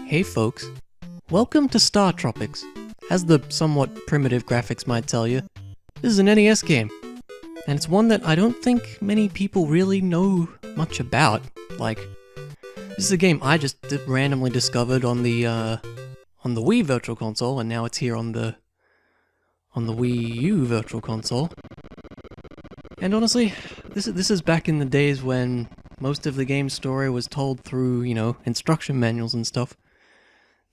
Hey folks, welcome to StarTropics. As the somewhat primitive graphics might tell you, this is an NES game, and it's one that I don't think many people really know much about. Like, this is a game I just randomly discovered on the Wii Virtual Console, and now it's here on the Wii U Virtual Console. And honestly, this is back in the days when most of the game's story was told through, instruction manuals and stuff.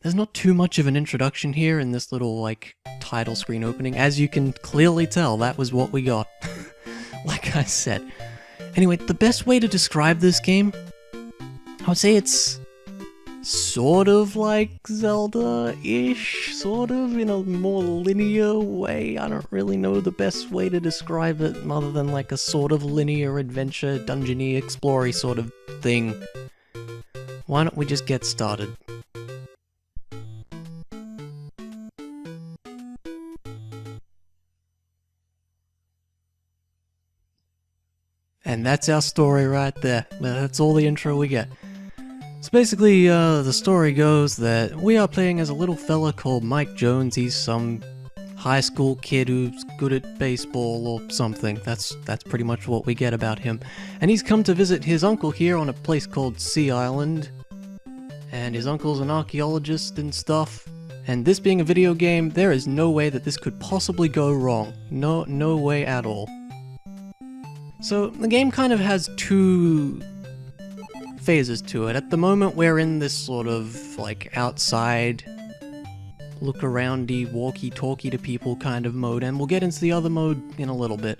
There's not too much of an introduction here in this little, title screen opening. As you can clearly tell, that was what we got. Like I said. Anyway, the best way to describe this game, I would say it's sort of like Zelda-ish, sort of, in a more linear way. I don't really know the best way to describe it other than like a sort of linear adventure, dungeony, explory sort of thing. Why don't we just get started? And that's our story right there. That's all the intro we get. So basically, the story goes that we are playing as a little fella called Mike Jones. He's some high school kid who's good at baseball or something. That's pretty much what we get about him. And he's come to visit his uncle here on a place called Sea Island. And his uncle's an archaeologist and stuff. And this being a video game, there is no way that this could possibly go wrong. No way at all. So, the game kind of has two phases to it. At the moment, we're in this sort of, outside, look-aroundy, walkie-talkie to people kind of mode, and we'll get into the other mode in a little bit.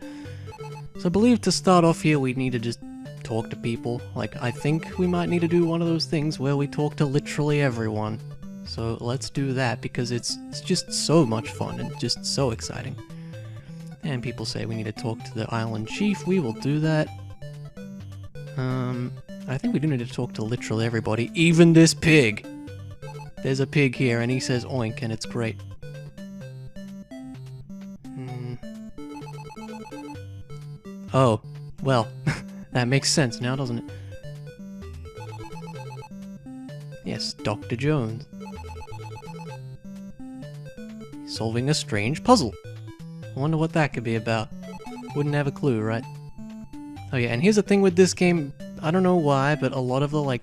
So I believe to start off here, we need to just talk to people. I think we might need to do one of those things where we talk to literally everyone. So let's do that, because it's just so much fun and just so exciting. And people say we need to talk to the island chief. We will do that. I think we do need to talk to literally everybody, even this pig. There's a pig here, and he says oink, and it's great. Oh, well, that makes sense now, doesn't it? Yes, Dr. Jones. Solving a strange puzzle. I wonder what that could be about. Wouldn't have a clue, right? Oh yeah, and here's the thing with this game, I don't know why, but a lot of the,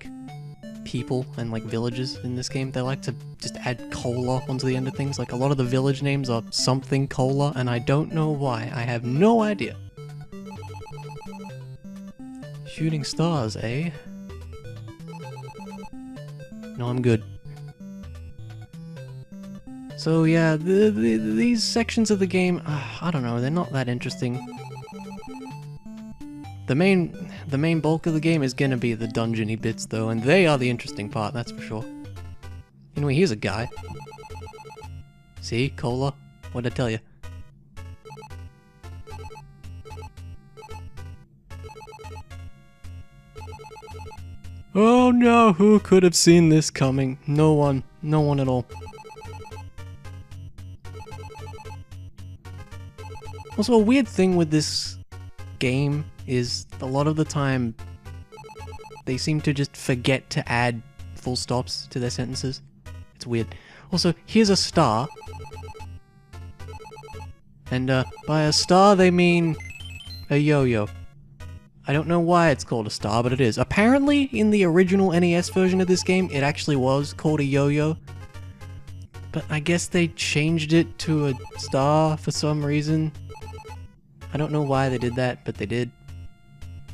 people and, villages in this game, they like to just add cola onto the end of things. A lot of the village names are something cola, and I don't know why. I have no idea. Shooting stars, eh? No, I'm good. So yeah, these sections of the game, I don't know, they're not that interesting. The main bulk of the game is gonna be the dungeony bits though, and they are the interesting part, that's for sure. Anyway, here's a guy. See, cola? What'd I tell you? Oh no, who could have seen this coming? No one at all. Also, a weird thing with this game is a lot of the time they seem to just forget to add full stops to their sentences. It's weird. Also, here's a star. And by a star they mean a yo-yo. I don't know why it's called a star, but it is. Apparently, in the original NES version of this game, it actually was called a yo-yo. But I guess they changed it to a star for some reason. I don't know why they did that, but they did.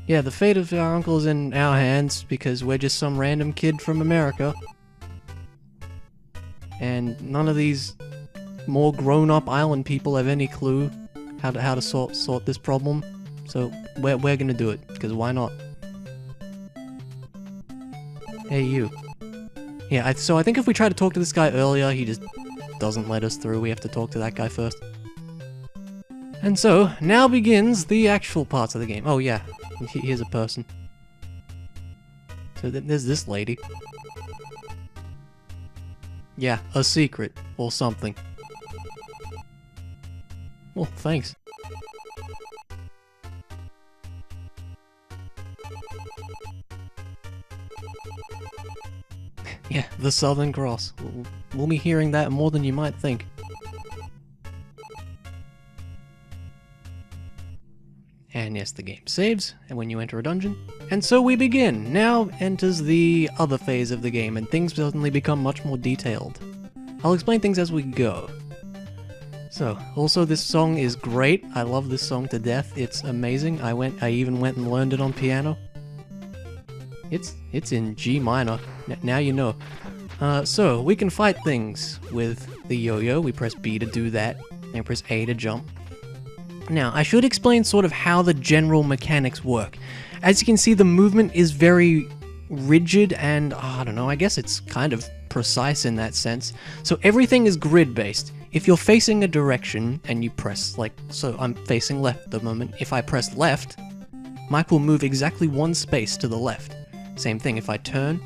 Yeah, the fate of our uncle is in our hands, because we're just some random kid from America. And none of these more grown-up island people have any clue how to sort this problem. So we're gonna do it, because why not? Hey, you. Yeah, so I think if we try to talk to this guy earlier, he just doesn't let us through. We have to talk to that guy first. And so, now begins the actual parts of the game. Oh yeah, here's a person. So there's this lady. Yeah, a secret, or something. Well, thanks. Yeah, the Southern Cross. We'll be hearing that more than you might think. And yes, the game saves, and when you enter a dungeon. And so we begin! Now enters the other phase of the game, and things suddenly become much more detailed. I'll explain things as we go. So, also this song is great. I love this song to death. It's amazing. I even went and learned it on piano. It's in G minor. Now you know. So, we can fight things with the yo-yo. We press B to do that, and press A to jump. Now, I should explain sort of how the general mechanics work. As you can see, the movement is very rigid and, I don't know, I guess it's kind of precise in that sense. So everything is grid-based. If you're facing a direction and you press, like, so I'm facing left at the moment. If I press left, Mike will move exactly one space to the left. Same thing if I turn.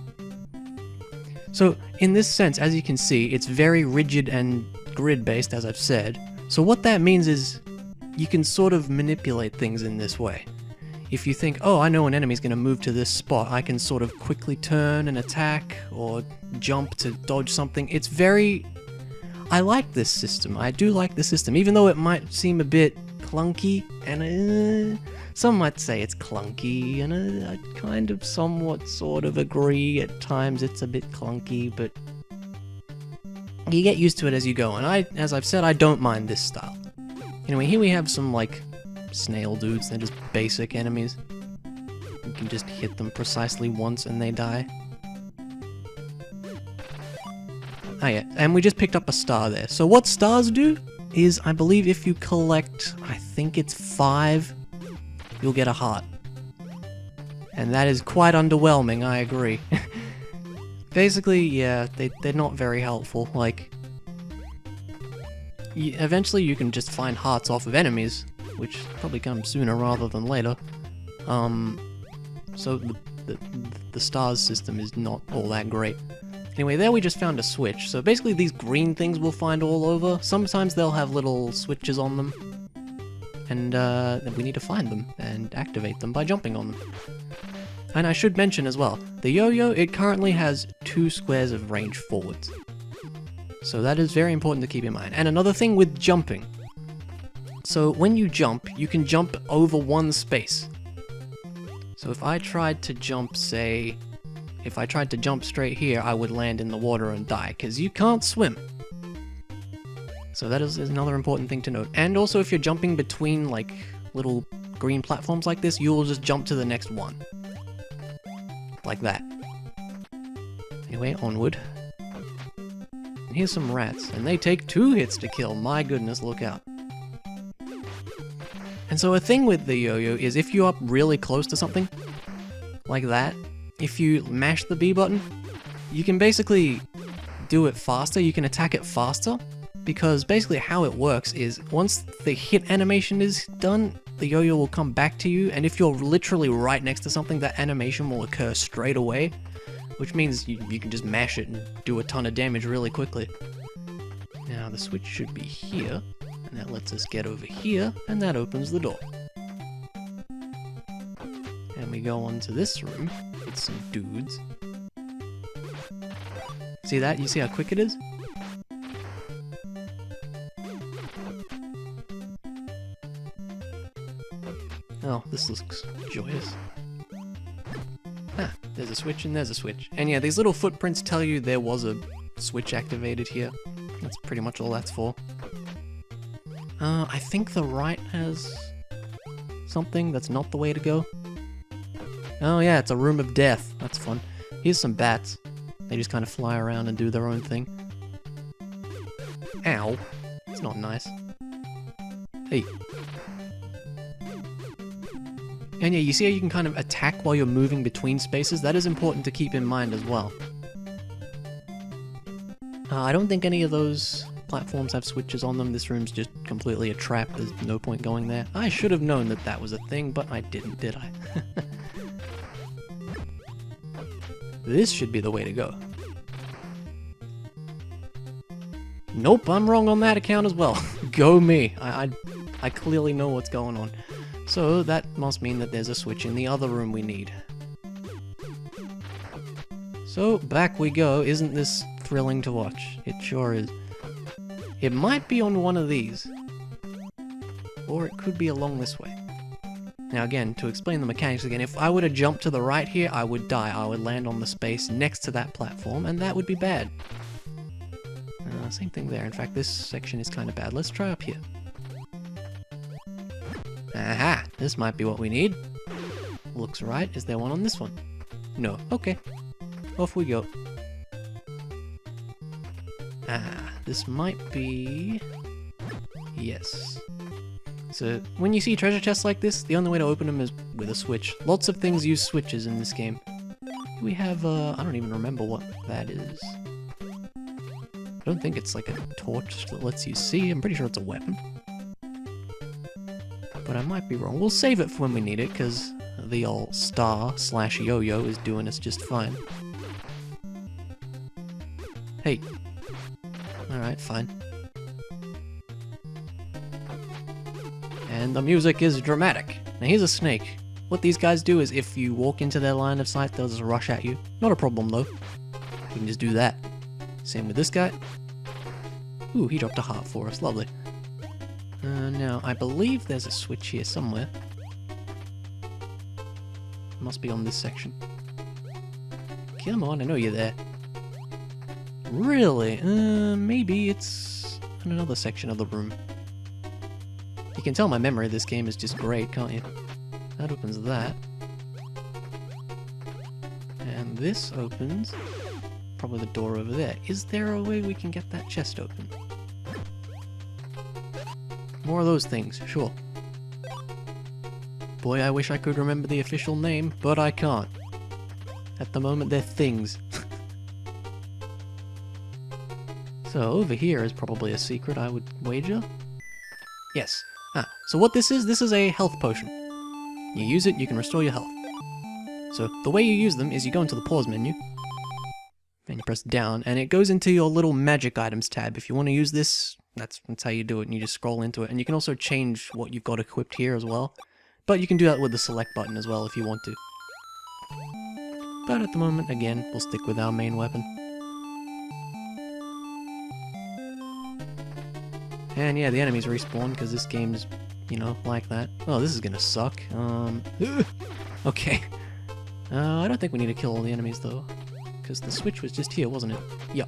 So in this sense, as you can see, it's very rigid and grid-based, as I've said. So what that means is you can sort of manipulate things in this way. If you think, oh, I know an enemy's going to move to this spot, I can sort of quickly turn and attack or jump to dodge something. It's very... I like this system. I do like this system, even though it might seem a bit clunky, and some might say it's clunky, and I kind of somewhat sort of agree. At times it's a bit clunky, but you get used to it as you go, and as I've said, I don't mind this style. Anyway, here we have some, like, snail dudes. They're just basic enemies. You can just hit them precisely once and they die. Oh yeah, and we just picked up a star there. So what stars do is, I believe if you collect, I think it's 5, you'll get a heart. And that is quite underwhelming, I agree. Basically, yeah, they're not very helpful. Like, eventually you can just find hearts off of enemies, which probably comes sooner rather than later. So the stars system is not all that great. Anyway, there we just found a switch. So basically these green things we'll find all over. Sometimes they'll have little switches on them. And then we need to find them and activate them by jumping on them. And I should mention as well, the yo-yo, it currently has 2 squares of range forwards. So that is very important to keep in mind. And another thing with jumping. So when you jump, you can jump over one space. So if I tried to jump, say, if I tried to jump straight here, I would land in the water and die, because you can't swim. So that is another important thing to note. And also if you're jumping between, like, little green platforms like this, you will just jump to the next one. Like that. Anyway, onward. And here's some rats, and they take 2 hits to kill. My goodness, look out. And so a thing with the yo-yo is if you're up really close to something, like that, if you mash the B button, you can basically do it faster, you can attack it faster, because basically how it works is once the hit animation is done, the yo-yo will come back to you, and if you're literally right next to something, that animation will occur straight away, which means you can just mash it and do a ton of damage really quickly. Now the switch should be here, and that lets us get over here, and that opens the door. And we go on to this room with some dudes. See that? You see how quick it is? Oh, this looks joyous. Ah, there's a switch and there's a switch. And yeah, these little footprints tell you there was a switch activated here. That's pretty much all that's for. I think the right has something that's not the way to go. Oh yeah, it's a room of death. That's fun. Here's some bats. They just kind of fly around and do their own thing. Ow. It's not nice. Hey. And yeah, you see how you can kind of attack while you're moving between spaces? That is important to keep in mind as well. I don't think any of those platforms have switches on them. This room's just completely a trap. There's no point going there. I should have known that that was a thing, but I didn't, did I? This should be the way to go. Nope, I'm wrong on that account as well. Go me. I clearly know what's going on. So that must mean that there's a switch in the other room we need. So, back we go. Isn't this thrilling to watch? It sure is. It might be on one of these. Or it could be along this way. Now again, to explain the mechanics again, if I were to jump to the right here, I would die. I would land on the space next to that platform, and that would be bad. Same thing there. In fact, this section is kind of bad. Let's try up here. Aha! This might be what we need. Looks right. Is there one on this one? No. Okay. Off we go. This might be... Yes. So, when you see treasure chests like this, the only way to open them is with a switch. Lots of things use switches in this game. We have, I don't even remember what that is. I don't think it's like a torch that lets you see. I'm pretty sure it's a weapon. But I might be wrong. We'll save it for when we need it, because the old star/yo-yo is doing us just fine. Hey. Alright, fine. And the music is dramatic. Now here's a snake. What these guys do is if you walk into their line of sight, they'll just rush at you. Not a problem though. You can just do that. Same with this guy. Ooh, he dropped a heart for us. Lovely. Now, I believe there's a switch here somewhere. Must be on this section. Come on, I know you're there. Really? Maybe it's in another section of the room. You can tell my memory of this game is just great, can't you? That opens that. And this opens... probably the door over there. Is there a way we can get that chest open? More of those things, sure. Boy, I wish I could remember the official name, but I can't. At the moment, they're things. So, over here is probably a secret, I would wager. Yes. So what this is a health potion. You use it, you can restore your health. So, the way you use them is you go into the pause menu, and you press down, and it goes into your little magic items tab. If you want to use this, that's how you do it, and you just scroll into it. And you can also change what you've got equipped here as well. But you can do that with the select button as well if you want to. But at the moment, again, we'll stick with our main weapon. And yeah, the enemies respawn, because this game's, you know, like that. Oh, this is gonna suck. Okay. I don't think we need to kill all the enemies, though. Because the switch was just here, wasn't it? Yup.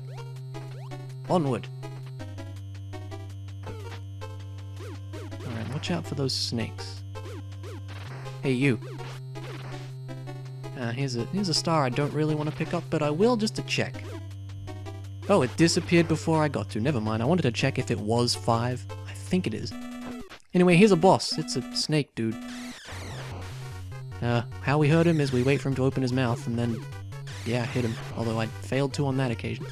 Onward. Alright, watch out for those snakes. Hey, you. Here's a star I don't really want to pick up, but I will just to check. Oh, it disappeared before I got to. Never mind, I wanted to check if it was 5. I think it is. Anyway, here's a boss. It's a snake dude. How we hurt him is we wait for him to open his mouth and then... yeah, hit him, although I failed to on that occasion.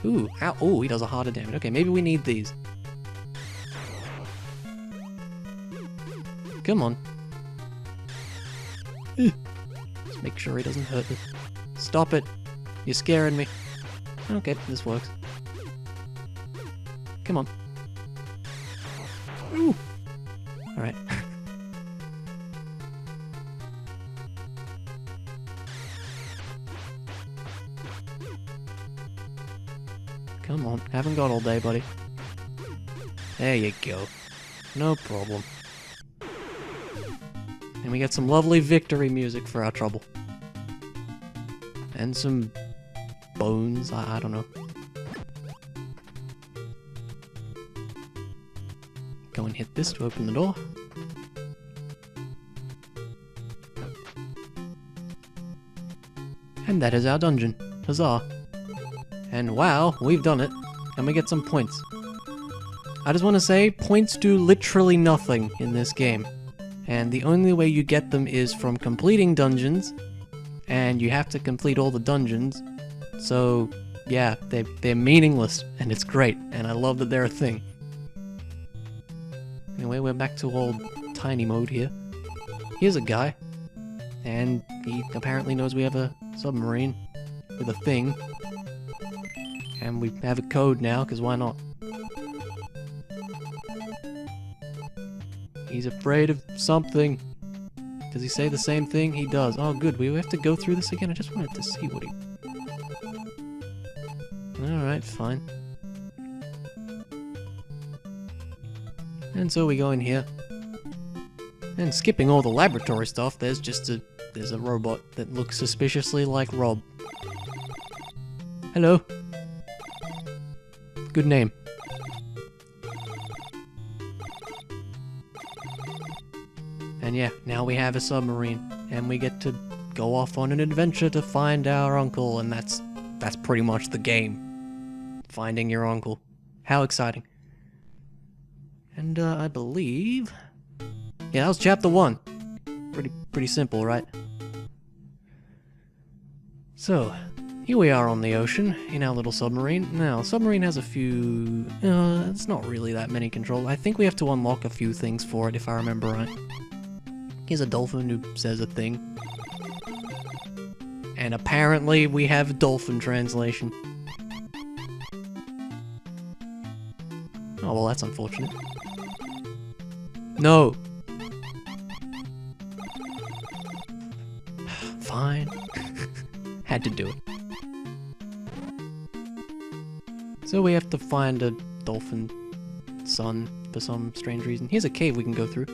Ooh, ow, ooh, he does a harder damage. Okay, maybe we need these. Come on. Just make sure he doesn't hurt us. Stop it. You're scaring me. Okay, this works. Come on. Ooh. Alright. Come on, haven't got all day, buddy. There you go. No problem. And we get some lovely victory music for our trouble. And some bones, I don't know. Go and hit this to open the door. And that is our dungeon. Huzzah. And wow, we've done it. And we get some points. I just want to say, points do literally nothing in this game. And the only way you get them is from completing dungeons, and you have to complete all the dungeons. So, yeah, they're meaningless, and it's great, and I love that they're a thing. Anyway, we're back to old tiny mode here. Here's a guy, and he apparently knows we have a submarine with a thing. And we have a code now, because why not? He's afraid of something. Does he say the same thing? He does. Oh, good. We have to go through this again? I just wanted to see what he... Alright, fine. And so we go in here. And skipping all the laboratory stuff, there's a robot that looks suspiciously like Rob. Hello. Good name. And yeah, now we have a submarine, and we get to go off on an adventure to find our uncle, and that's pretty much the game. Finding your uncle. How exciting. And I believe... yeah, that was chapter 1. Pretty simple, right? So, here we are on the ocean, in our little submarine. Now, submarine has a few... it's not really that many controls. I think we have to unlock a few things for it, if I remember right. Here's a dolphin who says a thing. And apparently we have dolphin translation. Oh, well, that's unfortunate. No! Fine. Had to do it. So we have to find a dolphin son for some strange reason. Here's a cave we can go through.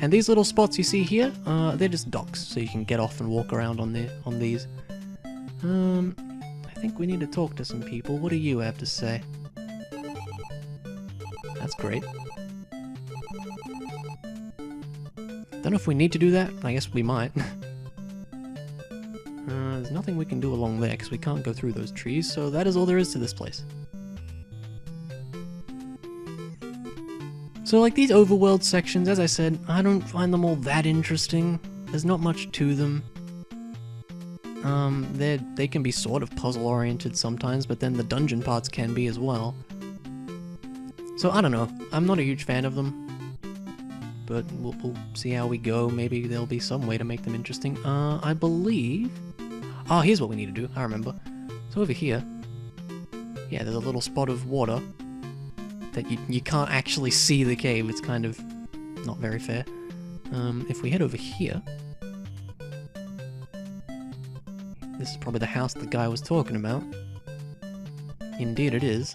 And these little spots you see here, they're just docks, so you can get off and walk around on these. I think we need to talk to some people. What do you have to say? That's great. Don't know if we need to do that. I guess we might. There's nothing we can do along there, because we can't go through those trees, so that is all there is to this place. So like these overworld sections, as I said, I don't find them all that interesting. There's not much to them. They can be sort of puzzle oriented sometimes, but then the dungeon parts can be as well. So I don't know, I'm not a huge fan of them. But we'll see how we go. Maybe there'll be some way to make them interesting. I believe... oh, here's what we need to do, I remember. So over here, yeah, there's a little spot of water that you can't actually see the cave. It's kind of not very fair. If we head over here, this is probably the house the guy was talking about. Indeed it is.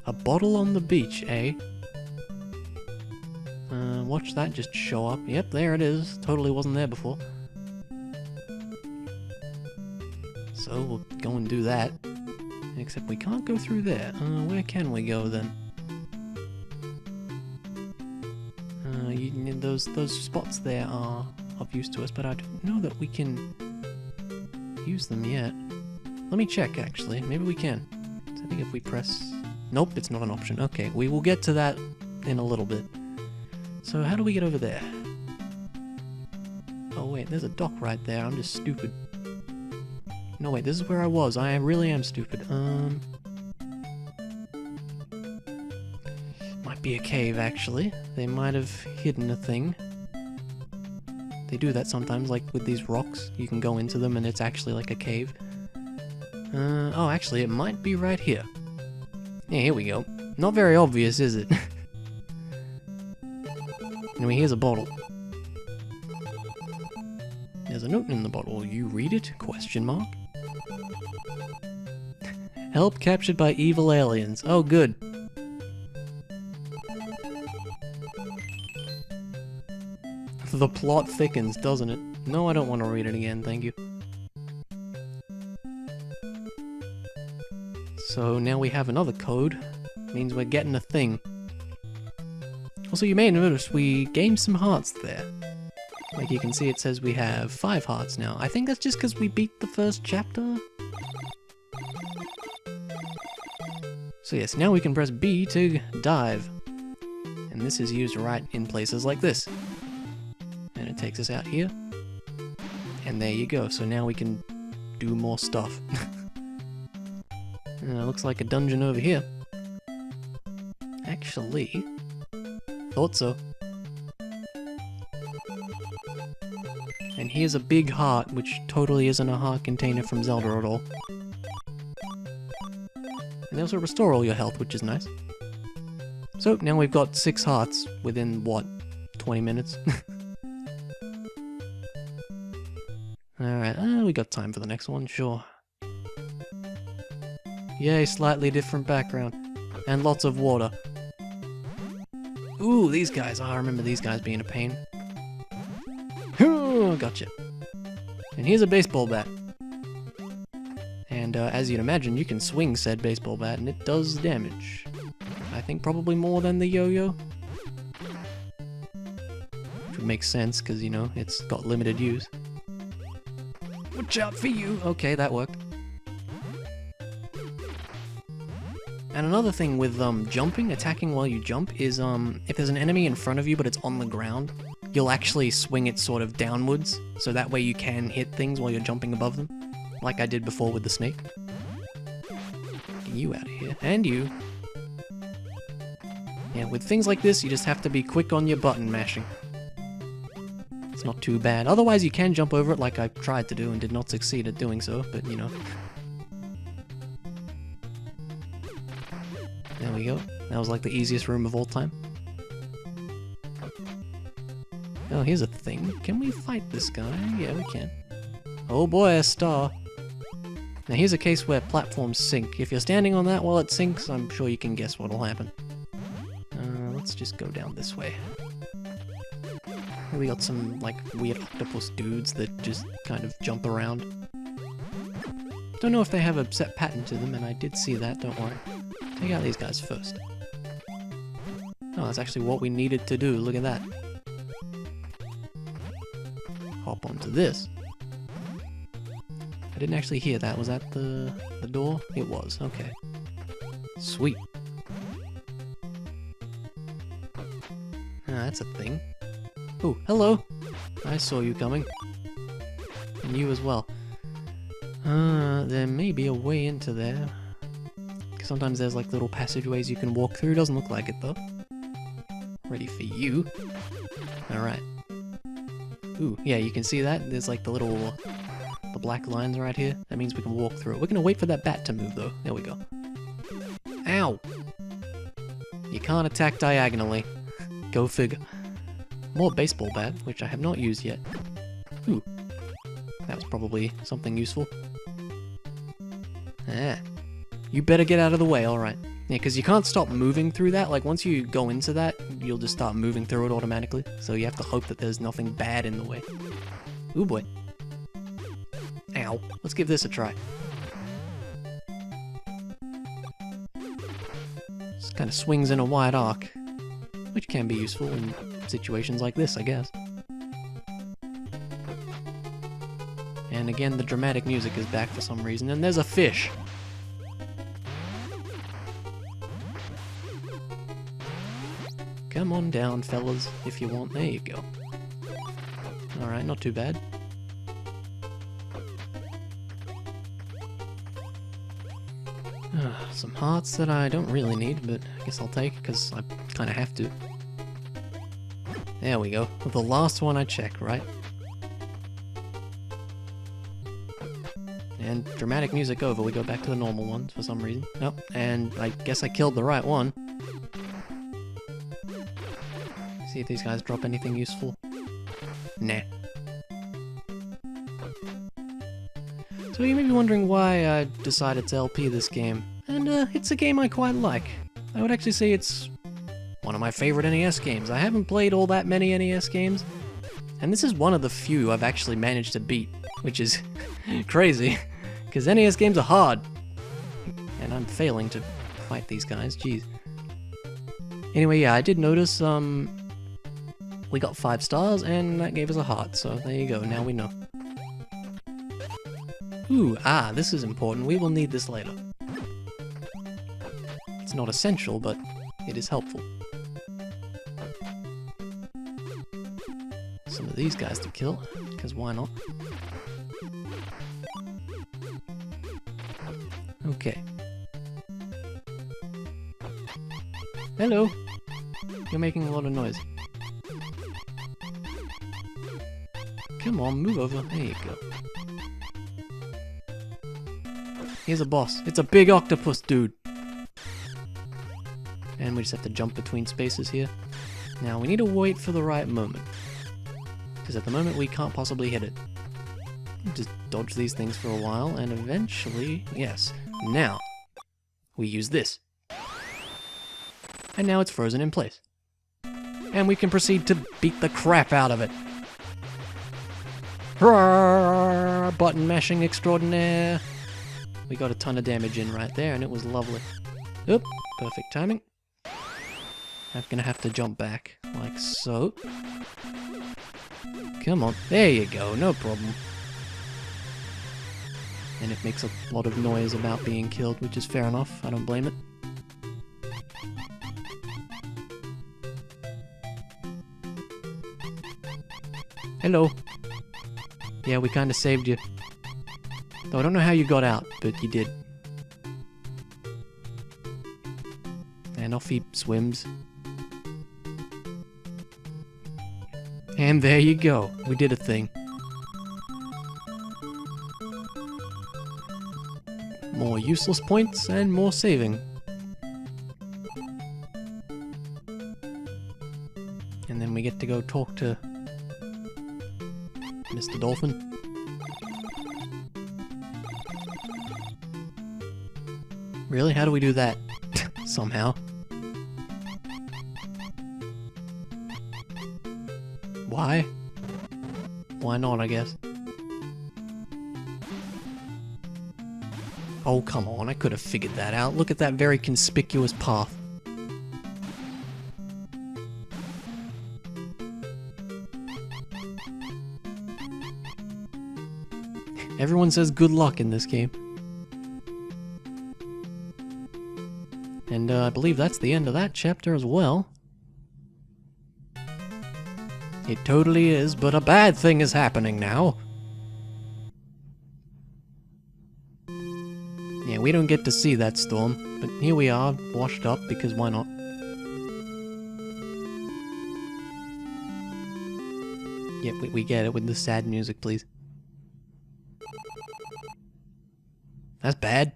A bottle on the beach, eh? Watch that just show up. Yep, there it is. Totally wasn't there before. So we'll go and do that. Except we can't go through there. Where can we go then? Those spots there are of use to us, but I don't know that we can use them yet. Let me check, actually. Maybe we can. So I think if we press... nope, it's not an option. Okay, we will get to that in a little bit. So how do we get over there? Oh wait, there's a dock right there. I'm just stupid. No wait, this is where I was. I really am stupid. Might be a cave, actually. They might have hidden a thing. They do that sometimes, like with these rocks. You can go into them and it's actually like a cave. Oh, actually, it might be right here. Yeah, here we go. Not very obvious, is it? Anyway, here's a bottle. There's a note in the bottle. You read it? Question mark. Help captured by evil aliens. Oh, good. The plot thickens, doesn't it? No, I don't want to read it again, thank you. So now we have another code. Means we're getting a thing. Also, you may have noticed we gained some hearts there. Like you can see, it says we have 5 hearts now. I think that's just because we beat the first chapter. So yes, now we can press B to dive. And this is used right in places like this. And it takes us out here. And there you go. So now we can do more stuff. Looks like a dungeon over here. Actually, thought so. And here's a big heart, which totally isn't a heart container from Zelda at all. And they also restore all your health, which is nice. So now we've got 6 hearts within, what, 20 minutes? Alright, we got time for the next one, sure. Yay, slightly different background. And lots of water. Ooh, these guys. I remember these guys being a pain. Gotcha. And here's a baseball bat. And as you'd imagine, you can swing said baseball bat and it does damage. I think probably more than the yo-yo. Which would make sense, because, you know, it's got limited use. Watch out for you! Okay, that worked. And another thing with jumping, attacking while you jump, is if there's an enemy in front of you but it's on the ground, you'll actually swing it sort of downwards, so that way you can hit things while you're jumping above them. Like I did before with the snake. Get you out of here. And you. Yeah, with things like this, you just have to be quick on your button mashing. It's not too bad. Otherwise, you can jump over it like I tried to do and did not succeed at doing so, but you know. There we go. That was like the easiest room of all time. Oh, here's a thing. Can we fight this guy? Yeah, we can. Oh boy, a star. Now here's a case where platforms sink. If you're standing on that while it sinks, I'm sure you can guess what'll happen. Let's just go down this way. Here we got some, like, weird octopus dudes that just kind of jump around. Don't know if they have a set pattern to them, and I did see that, don't worry. Take out these guys first. Oh, that's actually what we needed to do, look at that. Hop onto this. I didn't actually hear that, was that the door? It was, okay. Sweet. Ah, that's a thing. Oh, hello! I saw you coming. And you as well. There may be a way into there. Sometimes there's like little passageways you can walk through, doesn't look like it though. Ready for you. Alright. Ooh, yeah, you can see that? There's like the little... the black lines right here. That means we can walk through it. We're gonna wait for that bat to move though. There we go. Ow! You can't attack diagonally. Go figure. More baseball bat, which I have not used yet. Ooh. That was probably something useful. Ah. You better get out of the way, alright. Yeah, because you can't stop moving through that. Like, once you go into that, you'll just start moving through it automatically. So you have to hope that there's nothing bad in the way. Ooh boy. Ow. Let's give this a try. Just kind of swings in a wide arc, which can be useful in situations like this, I guess. And again, the dramatic music is back for some reason, and there's a fish! Come on down, fellas, if you want. There you go. Alright, not too bad. Some hearts that I don't really need, but I guess I'll take, because I kind of have to. There we go. The last one I check, right? And dramatic music over, we go back to the normal ones for some reason. Nope, and I guess I killed the right one. See if these guys drop anything useful. Nah. So you may be wondering why I decided to LP this game, and it's a game I quite like. I would actually say it's one of my favorite NES games. I haven't played all that many NES games, and this is one of the few I've actually managed to beat, which is crazy, because NES games are hard, and I'm failing to fight these guys, jeez. Anyway, yeah, I did notice, we got 5 stars, and that gave us a heart, so there you go, now we know. Ooh, this is important. We will need this later. It's not essential, but it is helpful. Some of these guys to kill, because why not? Okay. Hello! You're making a lot of noise. Come on, move over. There you go. Here's a boss. It's a big octopus dude. And we just have to jump between spaces here. Now, we need to wait for the right moment. Because at the moment, we can't possibly hit it. Just dodge these things for a while, and eventually... Yes. Now, we use this. And now it's frozen in place. And we can proceed to beat the crap out of it. Roar, button mashing extraordinaire. We got a ton of damage in right there, and it was lovely. Oop, perfect timing. I'm gonna have to jump back, like so. Come on, there you go, no problem. And it makes a lot of noise about being killed, which is fair enough, I don't blame it. Hello. Yeah, we kinda saved you. Though I don't know how you got out, but you did. And off he swims. And there you go. We did a thing. More useless points and more saving. And then we get to go talk to Mr. Dolphin. Really? How do we do that? Somehow. Why? Why not, I guess? Oh, come on, I could have figured that out. Look at that very conspicuous path. Everyone says good luck in this game. And I believe that's the end of that chapter as well. It totally is, but a bad thing is happening now. Yeah, we don't get to see that storm, but here we are, washed up, because why not? Yeah, we get it with the sad music, please. That's bad.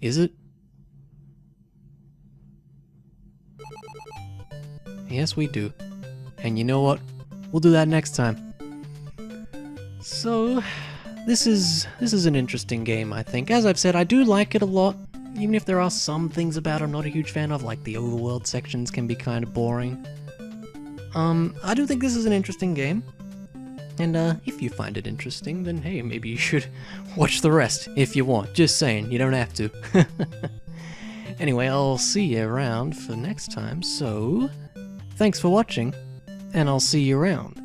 Is it? Yes, we do. And you know what? We'll do that next time. So, this is an interesting game, I think. As I've said, I do like it a lot, even if there are some things about it I'm not a huge fan of, like the overworld sections can be kind of boring. I do think this is an interesting game. And if you find it interesting, then hey, maybe you should watch the rest if you want. Just saying, you don't have to. Anyway, I'll see you around for next time, so thanks for watching, and I'll see you around.